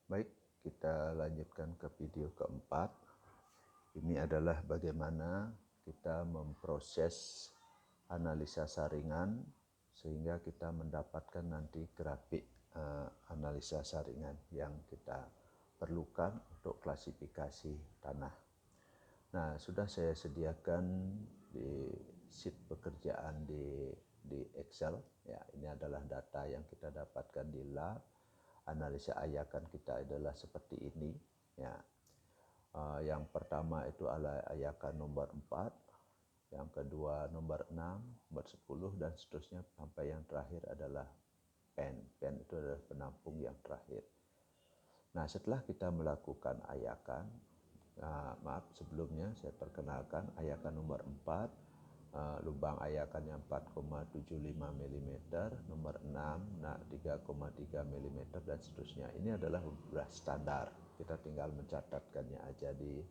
Baik, kita lanjutkan ke video keempat. Ini adalah bagaimana kita memproses analisa saringan sehingga kita mendapatkan nanti grafik analisa saringan yang kita perlukan untuk klasifikasi tanah. Nah, sudah saya sediakan di sheet pekerjaan di Excel. Ya, ini adalah data yang kita dapatkan di lab. Analisa ayakan kita adalah seperti ini. Ya, yang pertama itu adalah ayakan nomor 4, yang kedua nomor 6, nomor 10 dan seterusnya sampai yang terakhir adalah pen. Pen itu adalah penampung yang terakhir. Nah, setelah kita melakukan ayakan, maaf sebelumnya saya perkenalkan ayakan nomor 4, lubang ayakannya 4,75 mm, nomor 6 3,3 mm dan seterusnya. Ini adalah beras standar. Kita tinggal mencatatkannya aja di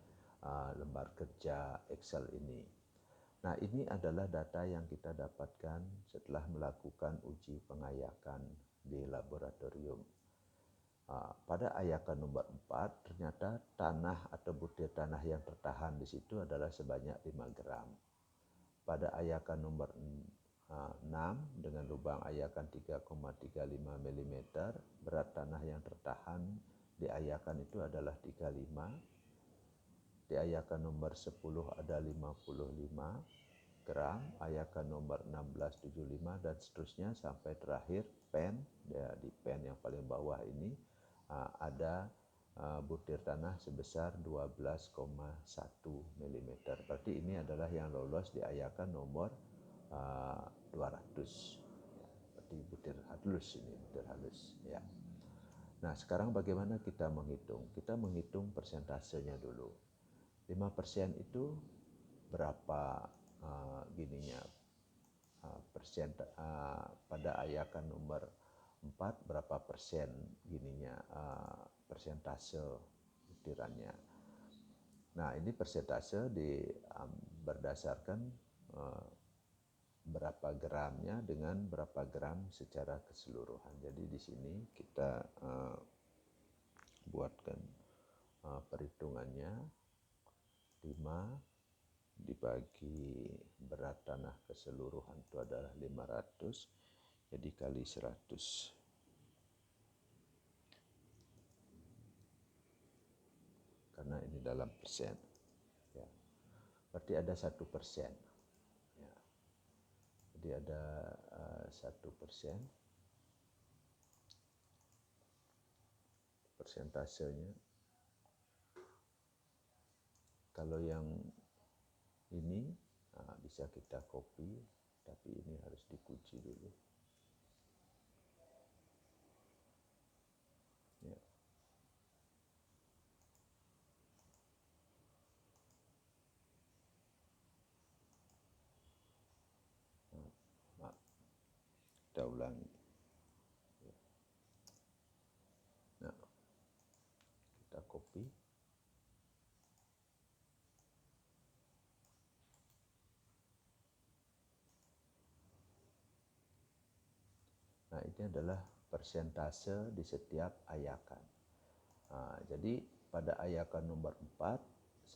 lembar kerja Excel ini. Nah, ini adalah data yang kita dapatkan setelah melakukan uji pengayakan di laboratorium. Pada ayakan nomor 4, ternyata tanah atau butir tanah yang tertahan di situ adalah sebanyak 5 gram. Pada ayakan nomor 6 dengan lubang ayakan 3,35 mm, berat tanah yang tertahan di ayakan itu adalah 35. Di ayakan nomor 10 ada 55 gram, ayakan nomor 16 75 dan seterusnya sampai terakhir pen. Ya, di pen yang paling bawah ini ada butir tanah sebesar 12,1 mm. Berarti ini adalah yang lolos di ayakan nomor 200. Ya, berarti butir halus ini, butir halus. Ya. Nah, sekarang bagaimana kita menghitung? Kita menghitung persentasenya dulu. 5% itu berapa gininya? Persen pada ayakan nomor 4 berapa persen gininya persentase butirannya. Nah, ini persentase berdasarkan berapa gramnya dengan berapa gram secara keseluruhan. Jadi di sini kita buatkan perhitungannya. 5 dibagi berat tanah keseluruhan itu adalah 500, jadi kali 100. Karena ini dalam persen. Ya. Berarti ada 1%. Ya. Jadi ada 1%. Persentasenya. Kalau yang ini bisa kita copy, tapi ini harus dikunci dulu. Ya. Maaf, kita ulangi. Ya. Nah, kita copy. Nah, ini adalah persentase di setiap ayakan. Jadi pada ayakan nomor 4,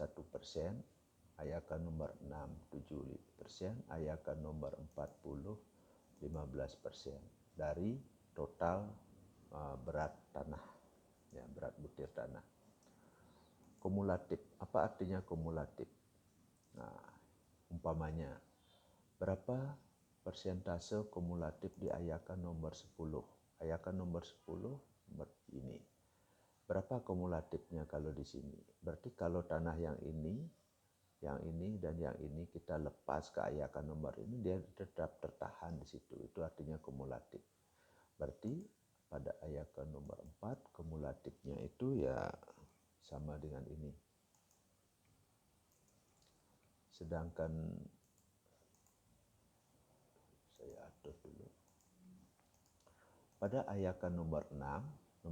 1%, ayakan nomor 6, 7%, ayakan nomor 40, 15% dari total berat tanah, ya, berat butir tanah. Kumulatif, apa artinya kumulatif? Nah, umpamanya, berapa persentase kumulatif di ayakan nomor 10? Ayakan nomor 10 ini. Berapa kumulatifnya kalau di sini? Berarti kalau tanah yang ini dan yang ini kita lepas ke ayakan nomor ini, dia tetap tertahan di situ. Itu artinya kumulatif. Berarti pada ayakan nomor 4 kumulatifnya itu ya sama dengan ini. Sedangkan saya atur dulu. Pada ayakan nomor 6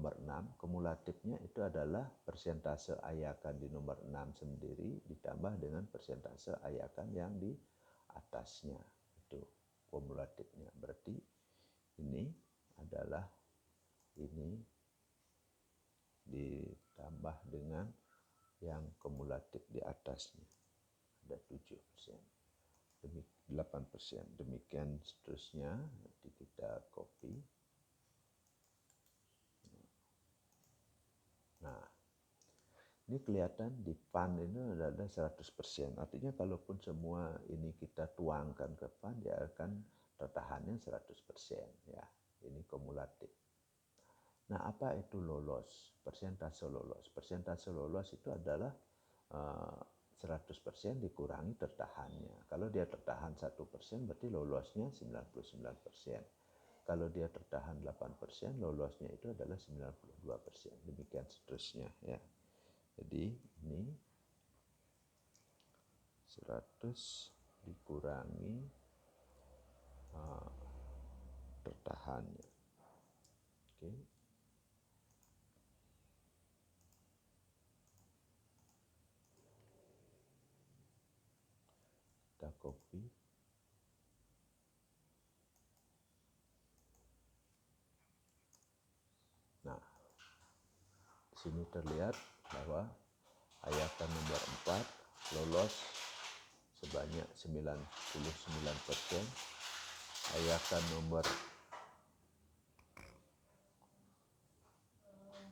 kumulatifnya itu adalah persentase ayakan di nomor 6 sendiri ditambah dengan persentase ayakan yang di atasnya. Itu kumulatifnya. Berarti ini adalah ini di ditambah dengan yang kumulatif di atasnya. Ada 7%, 8%. Demikian seterusnya, nanti kita copy. Nah, ini kelihatan di fund ini ada 100%. Artinya kalaupun semua ini kita tuangkan ke fund, dia akan tertahannya 100%. Ya, ini kumulatif. Nah, apa itu lolos? Persentase lolos. Persentase lolos itu adalah 100% dikurangi tertahannya. Kalau dia tertahan 1%, berarti lolosnya 99%. Kalau dia tertahan 8%, lolosnya itu adalah 92%. Demikian seterusnya ya. Jadi ini 100 dikurangi tertahannya. Oke. Kita copy. Nah, di sini terlihat bahwa ayatan nomor 4 lolos sebanyak 99%. Ayatan nomor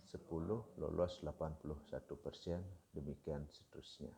10 lolos 81%, demikian seterusnya.